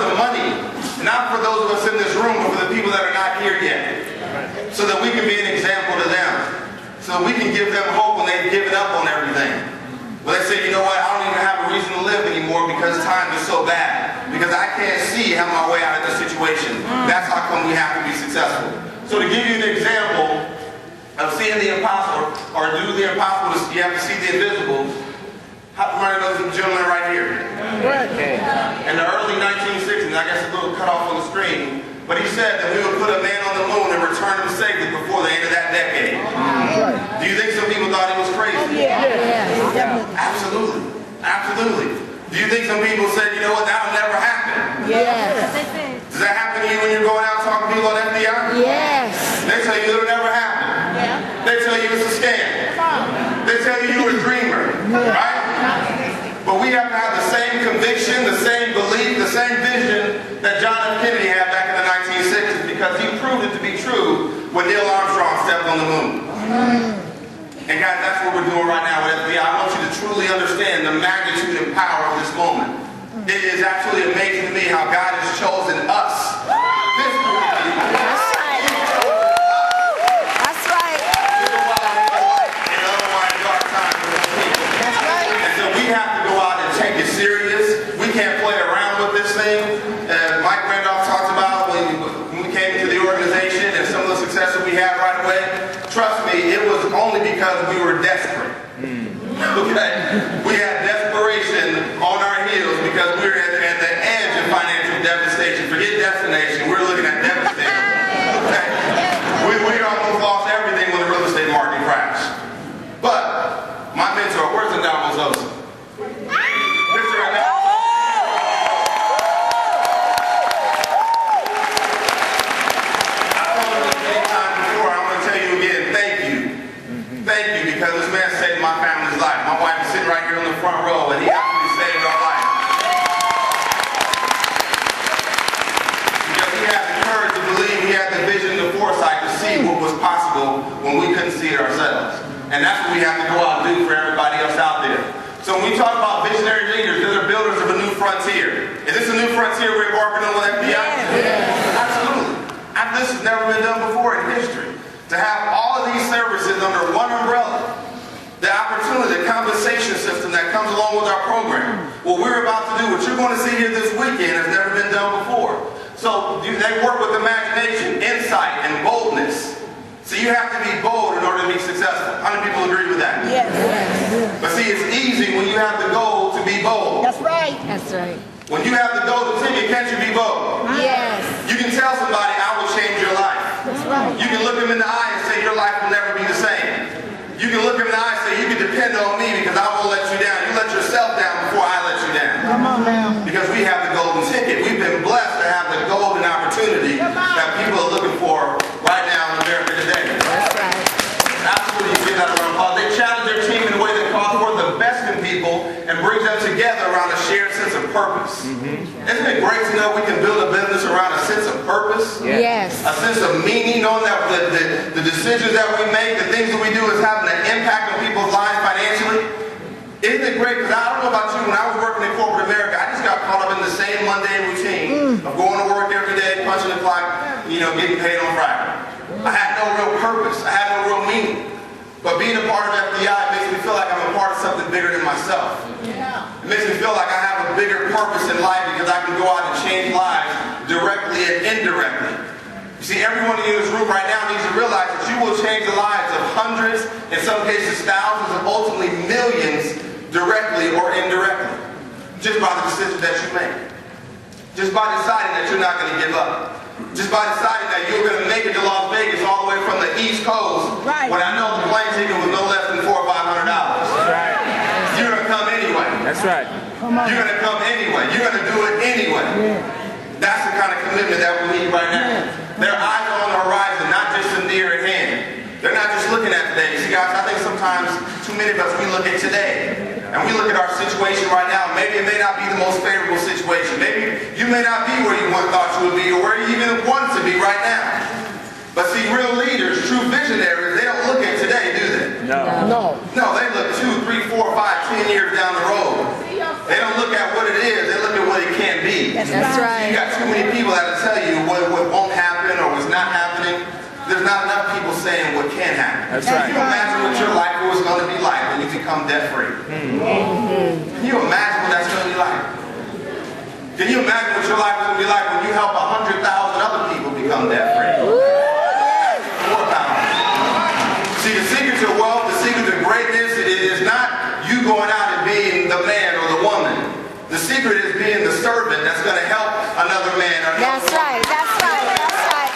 of money, not for those of us in this room, but for the people that are not here yet, so that we can be an example to them, so that we can give them hope when they've given up on everything. When they say, you know what, I don't even have a reason to live anymore because time is so bad, because I can't see how my way out of this situation. That's how come we have to be successful. So to give you an example of seeing the impossible, or do the impossible, you have to see the invisible. How many of those gentlemen right here? In the early 1960s, I guess a little cut off on the screen, but he said that we would put a man on the moon and return him safely before the end of that decade. Do you think some people thought he was crazy? Absolutely. Absolutely. Do you think some people said, you know what, that'll never happen? Does that happen to you when you're going out talking to people on FBI? Yes. They tell you it'll never happen. They tell you it's a scam. They tell you you're a dreamer. Right? But we have to have the same conviction, the same belief, the same vision that John F. Kennedy had back in the 1960s, because he proved it to be true when Neil Armstrong stepped on the moon. And guys, that's what we're doing right now with FBI. I want you to truly understand the magnitude and power of this moment. It is absolutely amazing to me how God has chosen us. This group of people. That's right. That's right. To go out and make light in otherwise dark times for those people. That's right. And so we have to go out and take it serious. We can't play around with this thing. Mike Randolph talked about when we came into the organization and some of the success that we had right away. Trust me, it was only because we were desperate. Okay? We had desperation on our heels because we were at the edge of financial devastation. Forget destination, we're looking at devastation. Okay? We almost lost everything when the real estate market crashed. But my mentor, where's the Zosa? Mr. Thank you, because this man saved my family's life. My wife is sitting right here on the front row, and he actually saved our life. Because he had the courage to believe, he had the vision and the foresight to see what was possible when we couldn't see it ourselves. And that's what we have to go out and do for everybody else out there. So when we talk about visionary leaders, they're the builders of a new frontier. Is this a new frontier we're embarking on with FBI? Yes. Absolutely. This has never been done before in history. To have all of these services under one umbrella, the opportunity, the compensation system that comes along with our program. What we're about to do, what you're going to see here this weekend, has never been done before. So they work with imagination, insight, and boldness. So you have to be bold in order to be successful. How many people agree with that? Yes. But see, it's easy when you have the goal to be bold. That's right. That's right. When you have the goal to think, can't you be bold? Yes. You can tell somebody, I will change your life. That's right. You can look them in the eye and say, your life will never be the same. You can look them in the eye and say, you can depend on me because I won't let you down. You let yourself down before I let you down. Come on now. Because we have the golden ticket. We've been blessed to have the golden opportunity that people are looking for right now in America today. That's right. Absolutely, you see that around Paul. They challenge their team in a way that calls for the best in people and brings them together around a shared sense of purpose. Isn't it great to know we can build a business around a sense of purpose? Yes. A sense of meaning, knowing that the decisions that we make, the things that we do is having an impact on people's lives financially. Isn't it great? Because I don't know about you, when I was working in corporate America, I just got caught up in the same mundane routine of going to work every day, punching the clock, getting paid on Friday. I had no real purpose. I had no real meaning. But being a part of FBI makes me feel like I'm a part of something bigger than myself. It makes me feel like I have a bigger purpose in life because I can go out and change lives directly and indirectly. You see, everyone in this room right now needs to realize that you will change the lives of hundreds, in some cases thousands, and ultimately millions directly or indirectly. Just by the decisions that you make. Just by deciding that you're not going to give up. Just by deciding that you're going to make it to Las Vegas all the way from the East Coast, when I know the plane ticket was no less than $400 or $500. That's right. You're going to come anyway. That's right. You're going to come anyway. You're going to do it anyway. That's the kind of commitment that we need right now. Their eyes are on the horizon, not just the near at hand. They're not just looking at today. See, guys, I think sometimes too many of us, we look at today. And we look at our situation right now. Maybe it may not be the most favorable situation. Maybe you may not be where you once thought you would be or where you even want to be right now. But see, real leaders, true visionaries, they don't look at today, do they? No. No, they look 2, 3, 4, 5, 10 years down the road. They don't look at what it is. They look at what what it can be. That's right. You got too many people that will tell you what won't happen or what's not happening. There's not enough people saying what can happen. That's right. Can you imagine what your life was going to be like when you become debt-free? Can you imagine what that's going to be like? Can you imagine what your life is going to be like when you help 100,000 other people become debt-free? More powerful. See, the secret to wealth, the secret to greatness, it is not you going out and being the man or the woman. The secret is being the servant that's going to help another man or another That's right. woman. That's right. That's right.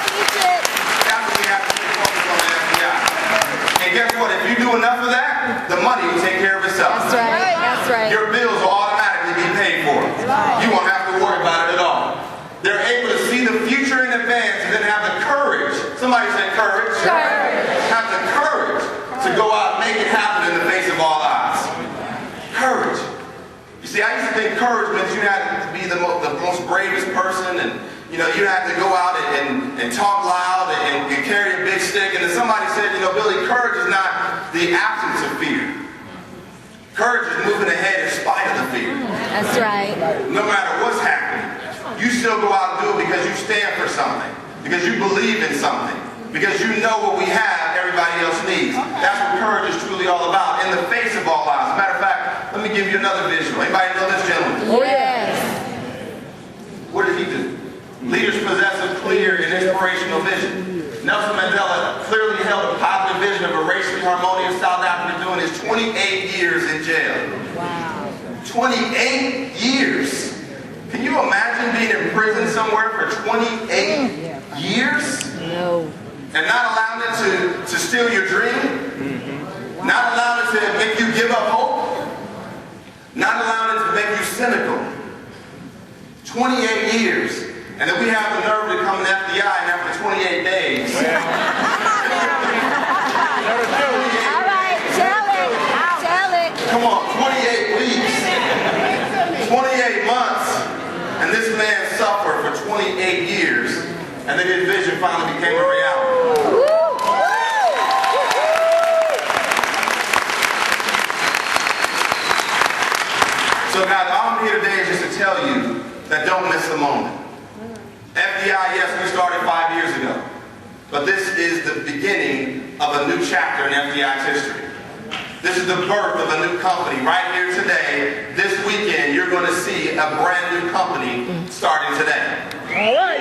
Teach it. That's what we have to be focused on the FBI. And guess what? If you do enough of that, the money will take care of itself. That's right. That's right. Your bills will automatically be paid for. You won't have to worry about it at all. They're able to see the future in advance and then have the courage. Somebody said courage. Have the courage to go out and make it happen in the face of all odds. Courage. You see, I used to think courage meant you had to be the most bravest person, and you know, you had to go out and talk loud and carry a big stick. And then somebody said, you know, Billy, courage is not the absence of fear. Courage is moving ahead in spite of the fear. That's right. No matter what's happening, you still go out and do it because you stand for something, because you believe in something, because you know what we have, everybody else needs. That's what courage is truly all about, in the face of all odds. As a matter of fact, let me give you another visual. Anybody know this gentleman? Yes. What did he do? Leaders possess a clear and inspirational vision. Nelson Mandela clearly held a positive vision of a racially harmonious South Africa during his 28 years in jail. Wow. 28 years. Can you imagine being in prison somewhere for 28 years? No. And not allowing it to steal your dream? Not allowing it to make you give up hope? Not allowing it to make you cynical? 28 years. And then we have the nerve to come to the FBI and after 28 days. All right. Tell it. Tell it. Come on, 28 weeks. 28 months. And this man suffered for 28 years. And then his vision finally became a reality. So guys, all I'm here today is just to tell you that don't miss the moment. FBI, yes, we started 5 years ago. But this is the beginning of a new chapter in FDI's history. This is the birth of a new company. Right here today, this weekend, you're going to see a brand new company starting today. All right.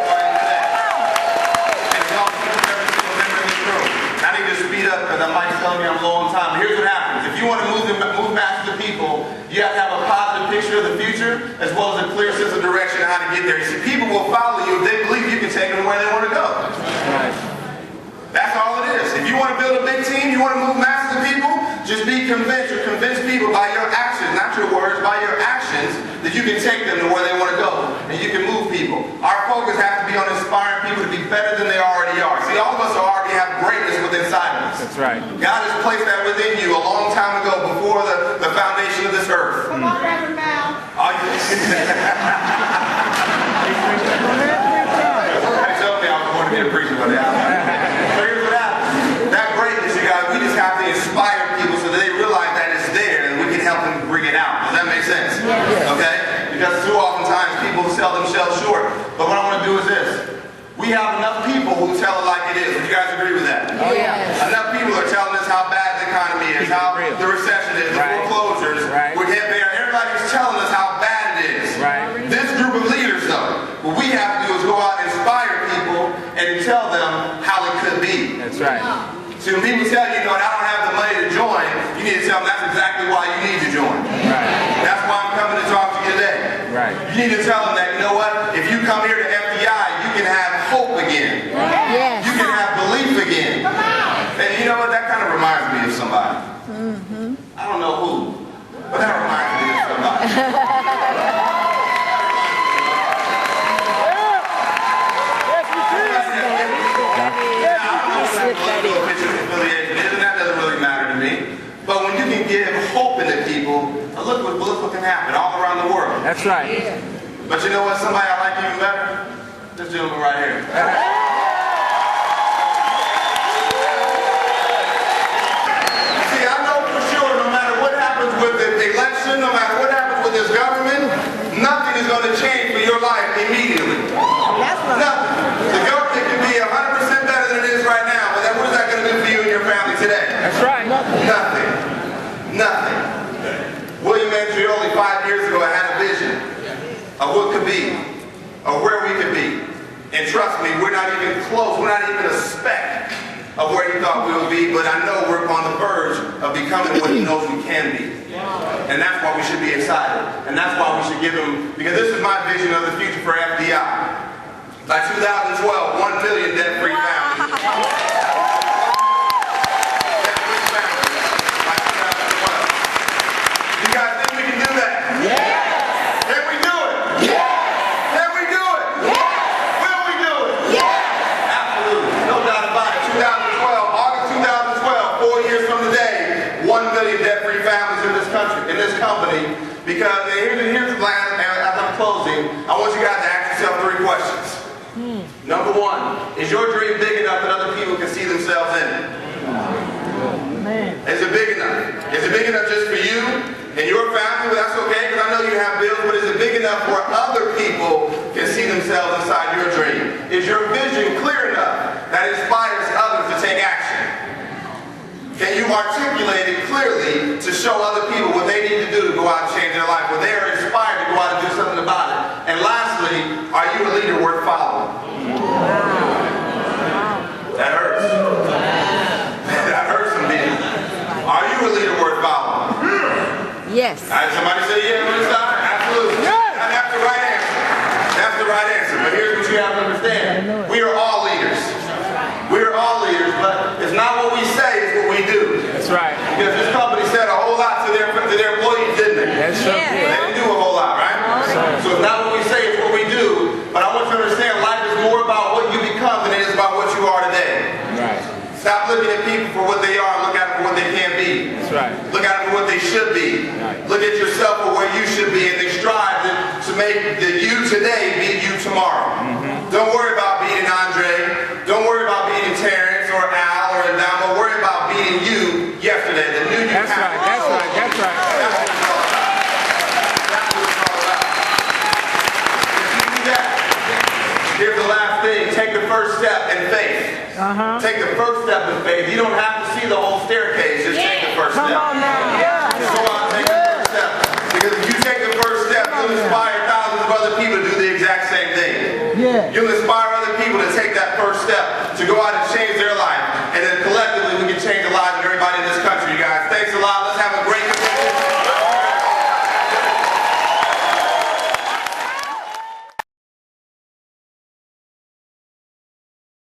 Starting today. And y'all see every single member in this room. I need to speed up because I might tell me I'm low on time. But here's what happens. If you want to move past the people, you have to have a positive picture of the future as well as a clear sense of direction on how to get there. You see, people will follow you if they believe you can take them where they want to go. Right. That's all it is. If you want to build a big team, you want to move masses of people, just be convinced or convince people by your actions, not your words, by your actions, that you can take them to where they want to go. And you can move people. Our focus has to be on inspiring people to be better than they already are. See, all of us already have greatness within inside of us. That's right. God has placed that within you a long time ago before the foundation of this earth. Come on, Reverend Mal. I told me I was going to be a preacher one day. So here's what happens. That greatness, you guys, we just have to inspire people so that they realize that it's there and we can help them bring it out. Does that make sense? Yes. Okay? Because too oftentimes people sell themselves short. But what I want to do is this. We have enough people who tell it like it is. Would you guys agree with that? Oh, yes. Enough people are telling us how bad the economy is, how the recession is, the foreclosures. We're getting there. Everybody's telling us how bad it is. Right. This group of leaders, though, what we have to do is go out and inspire people and tell them how it could be. That's right. See, when people tell you, I don't have the money to join, you need to tell them that's exactly why you need to join. Right. That's why I'm coming to talk to you today. Right. You need to tell them that, you know what, if you come here to FDI, you can have hope again. Yes. You can have belief again. And you know what, that kind of reminds me of somebody. I don't know who, but that reminds me of somebody. That doesn't really matter to me. But when you can give hope into people, look what can happen all around the world. That's right. But you know what? Somebody I like even better? This gentleman right here. See, I know for sure no matter what happens with the election, no matter what happens with this government, Nothing. Nothing. William Andreoli 5 years ago had a vision of what could be, of where we could be. And trust me, we're not even close. We're not even a speck of where he thought we would be, but I know we're on the verge of becoming what he knows we can be. And that's why we should be excited. And that's why we should give him, because this is my vision of the future for FDI. By 2012, 1 million debt-free families. Debt-free families by 2012. You guys think we can do that? Yes. Can we do it? Yes. Can we do it? Yes. Will we do it? Yes. Absolutely. No doubt about it. 2012, August 2012, 4 years from today, 1 million debt-free families in this country, in this company. Because here's the plan, as I'm closing, I want you guys to ask yourself 3 questions. Number 1, is your dream big enough that other people can see themselves in it? Is it big enough? Is it big enough just for you and your family? Well, that's okay, because I know you have bills, but is it big enough where other people can see themselves inside your dream? Is your vision clear enough that inspires others to take action? Can you articulate it clearly to show other people what they need to do to go out and change their life, where they are inspired to go out and do something about it? And lastly, are you a leader worth following? That hurts. That hurts some people. Are you a leader worth following? Yes. Somebody say yeah on this side? Absolutely. That's the right answer. That's the right answer. But here's what you have to understand. We are all leaders. We are all leaders, but it's not what we say, it's what we do. That's right. Because this company said a whole lot to their employees, didn't they? That's so Yeah. good. They didn't do a whole lot, right? So it's not what we say, it's what we do. But I want you to understand, life is more about what you become than it is about what you are today. Right. Stop looking at people for what they are and look at them for what they can be. That's right. Look at them for what they should be. Right. Look at yourself for where you should be, and then strive to make the you today be you tomorrow. Don't worry about beating Andre. Don't worry about beating Terrence or Al or Adamo. Worry about beating you yesterday. The new you That's right. That's right. That's right. That's what it's all about. That's what it's all about. If you do that, here's the last thing. Take the first step in faith. Take the first step in faith. You don't have to see the whole staircase. Just take the first step. Come on now. Just go out and take the first step. Because if you take the first step, you'll inspire thousands of other people to do the exact same thing. You'll inspire other people to take that first step, to go out and change their life.